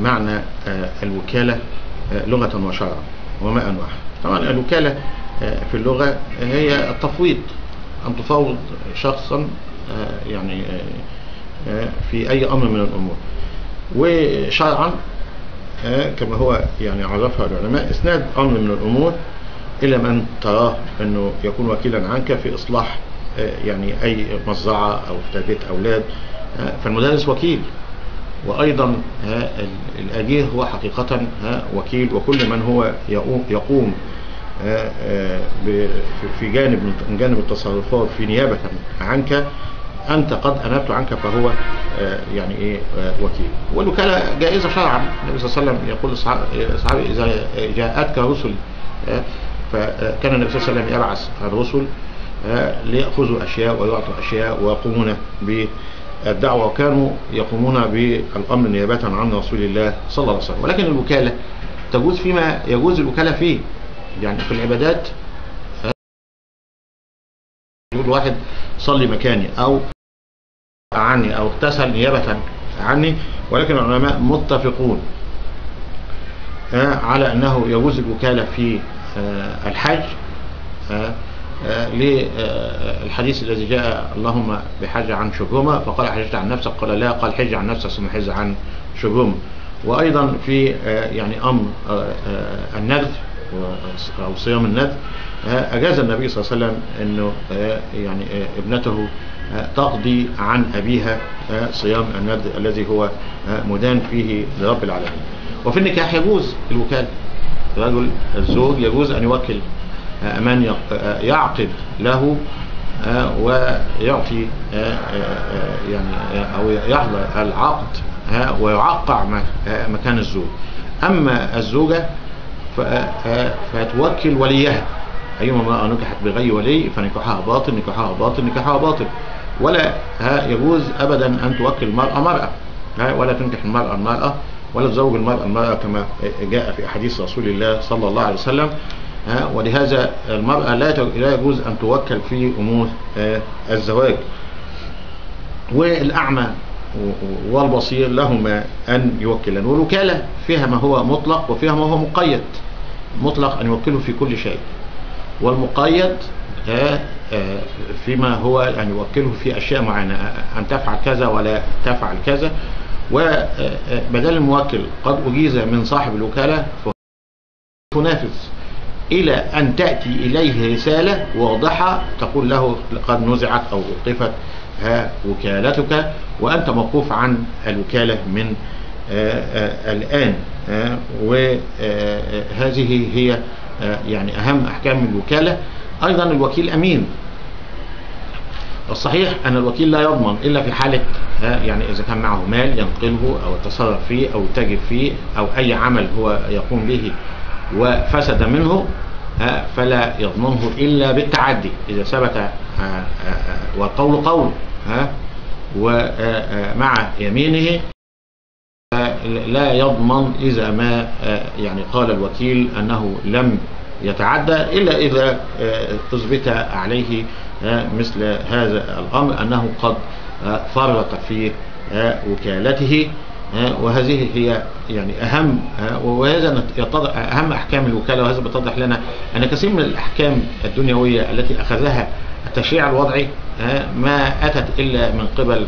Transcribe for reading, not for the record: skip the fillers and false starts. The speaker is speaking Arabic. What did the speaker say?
معنى الوكالة لغة وشرعا وما أنواعها. طبعا الوكالة في اللغة هي التفويض، أن تفوض شخصا يعني في أي أمر من الأمور. وشرعا كما هو يعني عرفها العلماء إسناد أمر من الأمور إلى من تراه أنه يكون وكيلا عنك في إصلاح يعني أي مزرعة أو تربية أولاد، فالمدرس وكيل، وأيضا الأجير هو حقيقة وكيل، وكل من هو يقوم في جانب التصرفات في نيابة عنك، أنت قد أنبت عنك فهو يعني إيه وكيل. والوكالة جائزة شرعا. النبي صلى الله عليه وسلم يقول للصحابة إذا جاءتك رسل، فكان النبي صلى الله عليه وسلم يبعث الرسل ليأخذوا أشياء ويعطوا أشياء ويقومون بالدعوة، وكانوا يقومون بالأمر نيابة عن رسول الله صلى الله عليه وسلم. ولكن الوكالة تجوز فيما يجوز الوكالة فيه، يعني في العبادات يقول واحد صلي مكاني أو عني أو اغتسل نيابة عني، ولكن العلماء متفقون على أنه يجوز الوكالة في الحج للحديث الذي جاء اللهم بحج عن شبهما، فقال حجت عن نفسك، قال لا، قال حج عن نفسك ثم حج عن شبهما. وأيضا في يعني أمر النذر أو صيام النذر أجاز النبي صلى الله عليه وسلم أنه يعني ابنته تقضي عن أبيها صيام النذر الذي هو مدان فيه لرب العالمين. وفي النكاح يجوز الوكالة، رجل الزوج يجوز أن يوكل من يعقد له ويعطي يعني أو يحضر العقد ويعقع مكان الزوج. أما الزوجة فتوكل وليها، أيما امرأة نكحت بغير ولي فنكاحها باطل، نكاحها باطل، نكاحها باطل. ولا يجوز أبدا أن توكل المرأة مرأة، ولا تنكح المرأة المرأة، ولا تزوج المرأة المرأة كما جاء في أحاديث رسول الله صلى الله عليه وسلم. ولهذا المرأة لا يجوز أن توكل في أمور الزواج. والأعمى والبصير لهما أن يوكلن. والوكالة فيها ما هو مطلق وفيها ما هو مقيد. مطلق أن يوكله في كل شيء، والمقيد فيما هو أن يوكله في أشياء معينة، أن تفعل كذا ولا تفعل كذا. وبدل الموكل قد أجيز من صاحب الوكالة تنافذ إلى أن تأتي إليه رسالة واضحة تقول له قد نزعت أو وقفت وكالتك وأنت موقوف عن الوكالة من الآن. وهذه هي يعني أهم أحكام الوكالة. أيضا الوكيل أمين. الصحيح أن الوكيل لا يضمن إلا في حالة يعني إذا كان معه مال ينقله أو يتصرف فيه أو يتاجر فيه أو أي عمل هو يقوم به وفسد منه، فلا يضمنه إلا بالتعدي إذا ثبت والقول قول ومع يمينه، لا يضمن إذا ما يعني قال الوكيل أنه لم يتعدى، إلا إذا أثبت عليه مثل هذا الأمر أنه قد فرط في وكالته. وهذه هي يعني وهذا أهم أحكام الوكالة. وهذا بتضح لنا أن كثير من الأحكام الدنيوية التي أخذها التشريع الوضعي ما أتت إلا من قبل